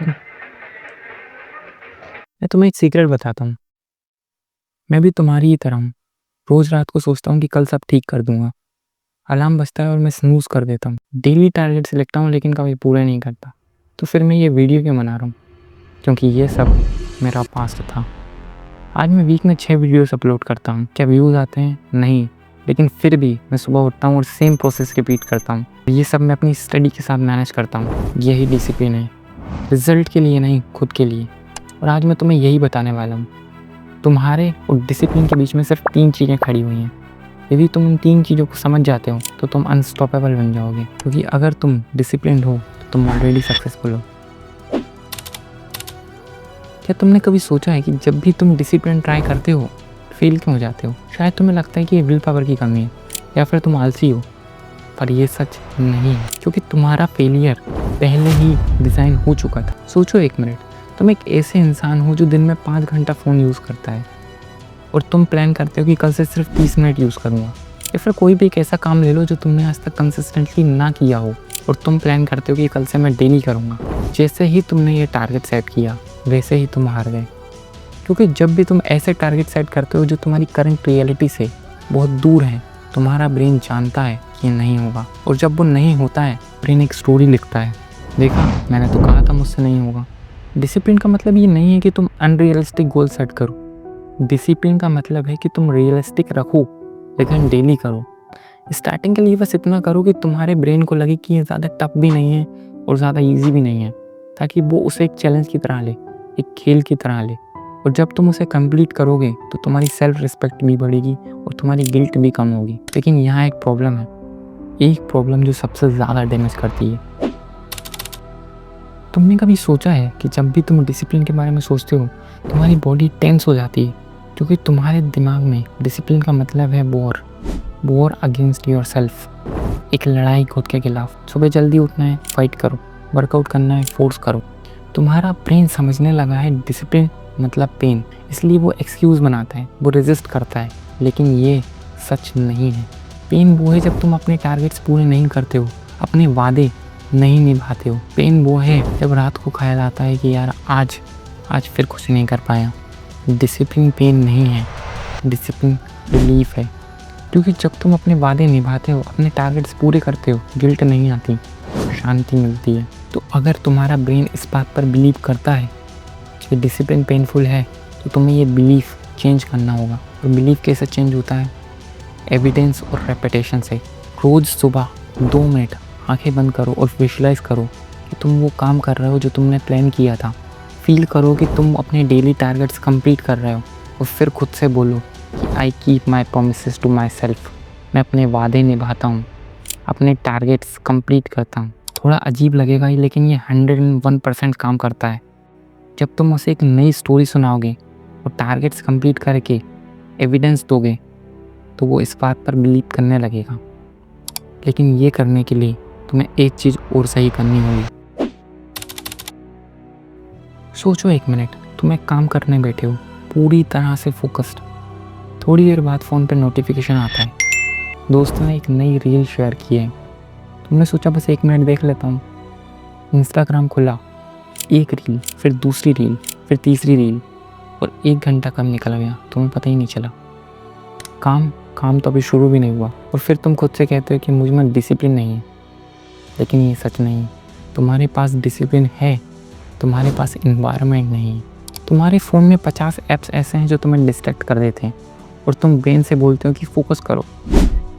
मैं तुम्हें एक सीक्रेट बताता हूँ। मैं भी तुम्हारी ही तरह हूँ। रोज़ रात को सोचता हूँ कि कल सब ठीक कर दूँगा। अलार्म बजता है और मैं स्नूज़ कर देता हूँ। डेली टारगेट्स लिखता हूँ लेकिन कभी पूरे नहीं करता। तो फिर मैं ये वीडियो क्यों बना रहा हूँ? क्योंकि ये सब मेरा पास्ट था। आज मैं वीक में 6 वीडियोज़ अपलोड करता हूँ। क्या व्यूज़ आते हैं? नहीं। लेकिन फिर भी मैं सुबह उठता हूँ और सेम प्रोसेस रिपीट करता हूँ। ये सब मैं अपनी स्टडी के साथ मैनेज करता हूँ। यही डिसिप्लिन है। रिज़ल्ट के लिए नहीं, खुद के लिए। और आज मैं तुम्हें यही बताने वाला हूँ। तुम्हारे और डिसिप्लिन के बीच में सिर्फ 3 चीज़ें खड़ी हुई हैं। यदि तुम इन 3 चीज़ों को समझ जाते हो तो तुम अनस्टॉपेबल बन जाओगे। क्योंकि अगर तुम डिसिप्लिन्ड हो तो तुम ऑलरेडी सक्सेसफुल हो। क्या तुमने कभी सोचा है कि जब भी तुम डिसिप्लिन ट्राई करते हो फेल क्यों हो जाते हो? शायद तुम्हें लगता है कि ये विल पावर की कमी है या फिर तुम आलसी हो, पर ये सच नहीं है। क्योंकि तुम्हारा फेलियर पहले ही डिज़ाइन हो चुका था। सोचो 1 मिनट, तुम एक ऐसे इंसान हो जो दिन में 5 घंटा फ़ोन यूज़ करता है और तुम प्लान करते हो कि कल से सिर्फ 30 मिनट यूज़ करूँगा। या फिर कोई भी एक ऐसा काम ले लो जो तुमने आज तक कंसिस्टेंटली ना किया हो और तुम प्लान करते हो कि कल से मैं डेली करूँगा। जैसे ही तुमने ये टारगेट सेट किया वैसे ही तुम हार गए। क्योंकि जब भी तुम ऐसे टारगेट सेट करते हो जो तुम्हारी करंट रियलिटी से बहुत दूर है, तुम्हारा ब्रेन जानता है कि नहीं होगा। और जब वो नहीं होता है, ब्रेन एक स्टोरी लिखता है, देखा मैंने तो कहा था मुझसे नहीं होगा। डिसिप्लिन का मतलब ये नहीं है कि तुम अनरियलिस्टिक गोल सेट करो। डिसिप्लिन का मतलब है कि तुम रियलिस्टिक रखो लेकिन डेली करो। स्टार्टिंग के लिए बस इतना करो कि तुम्हारे ब्रेन को लगे कि ये ज़्यादा टफ भी नहीं है और ज़्यादा ईजी भी नहीं है, ताकि वो उसे एक चैलेंज की तरह ले, एक खेल की तरह ले। और जब तुम उसे कंप्लीट करोगे तो तुम्हारी सेल्फ रिस्पेक्ट भी बढ़ेगी और तुम्हारी गिल्ट भी कम होगी। लेकिन यहाँ एक प्रॉब्लम है, एक प्रॉब्लम जो सबसे ज़्यादा डैमेज करती है। तुमने कभी सोचा है कि जब भी तुम डिसिप्लिन के बारे में सोचते हो तुम्हारी बॉडी टेंस हो जाती है? क्योंकि तुम्हारे दिमाग में डिसिप्लिन का मतलब है वॉर अगेंस्ट योर सेल्फ, एक लड़ाई खुद के खिलाफ। सुबह जल्दी उठना है, फाइट करो। वर्कआउट करना है, फोर्स करो। तुम्हारा ब्रेन समझने लगा है डिसिप्लिन मतलब पेन, इसलिए वो एक्सक्यूज़ बनाता है, वो रेजिस्ट करता है। लेकिन ये सच नहीं है। पेन वो है जब तुम अपने टारगेट्स पूरे नहीं करते हो, अपने वादे नहीं निभाते हो। पेन वो है जब रात को ख्याल आता है कि यार आज फिर कुछ नहीं कर पाया। डिसिप्लिन पेन नहीं है, डिसिप्लिन रिलीफ है। क्योंकि जब तुम अपने वादे निभाते हो, अपने टारगेट्स पूरे करते हो, गिल्ट नहीं आती, शांति मिलती है। तो अगर तुम्हारा ब्रेन इस बात पर बिलीव करता है कि डिसिप्लिन पेनफुल है तो तुम्हें ये बिलीफ चेंज करना होगा। और बिलीफ कैसे चेंज होता है? एविडेंस और रेपिटेशन से। रोज़ सुबह 2 मिनट आंखें बंद करो और विजुलाइज करो कि तुम वो काम कर रहे हो जो तुमने प्लान किया था। फील करो कि तुम अपने डेली टारगेट्स कंप्लीट कर रहे हो और फिर खुद से बोलो कि I keep my promises to myself. मैं अपने वादे निभाता हूँ, अपने टारगेट्स कंप्लीट करता हूँ। थोड़ा अजीब लगेगा ही, लेकिन ये 101% काम करता है। जब तुम उसे एक नई स्टोरी सुनाओगे और टारगेट्स कंप्लीट करके एविडेंस दोगे तो वो इस बात पर बिलीव करने लगेगा। लेकिन ये करने के लिए तुम्हें एक चीज़ और सही करनी होगी। सोचो 1 मिनट, तुम एक काम करने बैठे हो पूरी तरह से फोकस्ड। थोड़ी देर बाद फ़ोन पर नोटिफिकेशन आता है, दोस्तों ने एक नई रील शेयर की है। तुमने सोचा बस 1 मिनट देख लेता हूँ। इंस्टाग्राम खुला, एक रील, फिर दूसरी रील, फिर तीसरी रील, और 1 घंटा कब निकल गया तुम्हें पता ही नहीं चला। काम तो अभी शुरू भी नहीं हुआ और फिर तुम खुद से कहते हो कि मुझ में डिसिप्लिन नहीं है। लेकिन ये सच नहीं है। तुम्हारे पास डिसिप्लिन है, तुम्हारे पास इन्वायरमेंट नहीं है। तुम्हारे फ़ोन में 50 ऐप्स ऐसे हैं जो तुम्हें डिस्ट्रैक्ट कर देते हैं और तुम ब्रेन से बोलते हो कि फोकस करो।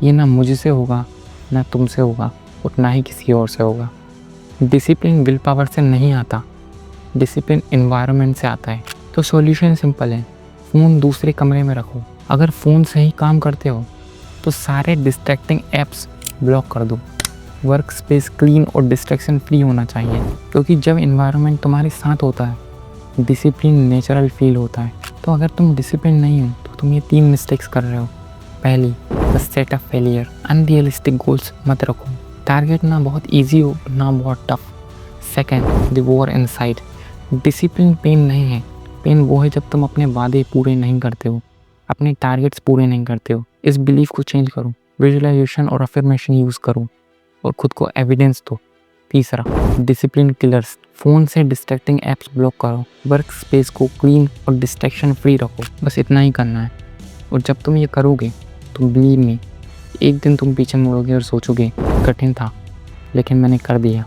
ये ना मुझसे होगा, ना तुमसे होगा, और ना ही किसी और से होगा। डिसिप्लिन विल पावर से नहीं आता, डिसिप्लिन इन्वायरमेंट से आता है। तो सॉल्यूशन सिंपल है, फ़ोन दूसरे कमरे में रखो। अगर फ़ोन से ही काम करते हो तो सारे डिस्ट्रैक्टिंग ऐप्स ब्लॉक कर दो। वर्क स्पेस क्लीन और डिस्ट्रैक्शन फ्री होना चाहिए, क्योंकि जब इन्वायरमेंट तुम्हारे साथ होता है डिसिप्लिन नेचुरल फील होता है। तो अगर तुम डिसिप्लिन नहीं हो तो तुम ये 3 मिस्टेक्स कर रहे हो। पहली, the set of failure. Unrealistic goals मत रखो, टारगेट ना बहुत ईजी हो ना बहुत tough. Second, the war inside. Discipline pain नहीं है, पेन वो है जब तुम अपने वादे पूरे नहीं करते हो, अपने टारगेट्स पूरे नहीं करते हो। इस बिलीफ को चेंज करो, विजुअलाइजेशन और अफर्मेशन यूज़ करो और खुद को एविडेंस दो। तीसरा, डिसिप्लिन किलर्स। फ़ोन से डिस्ट्रैक्टिंग ऐप्स ब्लॉक करो, वर्क स्पेस को क्लीन और डिस्ट्रैक्शन फ्री रखो। बस इतना ही करना है। और जब तुम ये करोगे तो बिलीव मी, एक दिन तुम पीछे मुड़ोगे और सोचोगे कठिन था लेकिन मैंने कर दिया।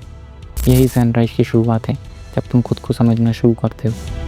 यही सनराइज़ की शुरुआत है, जब तुम खुद को समझना शुरू करते हो।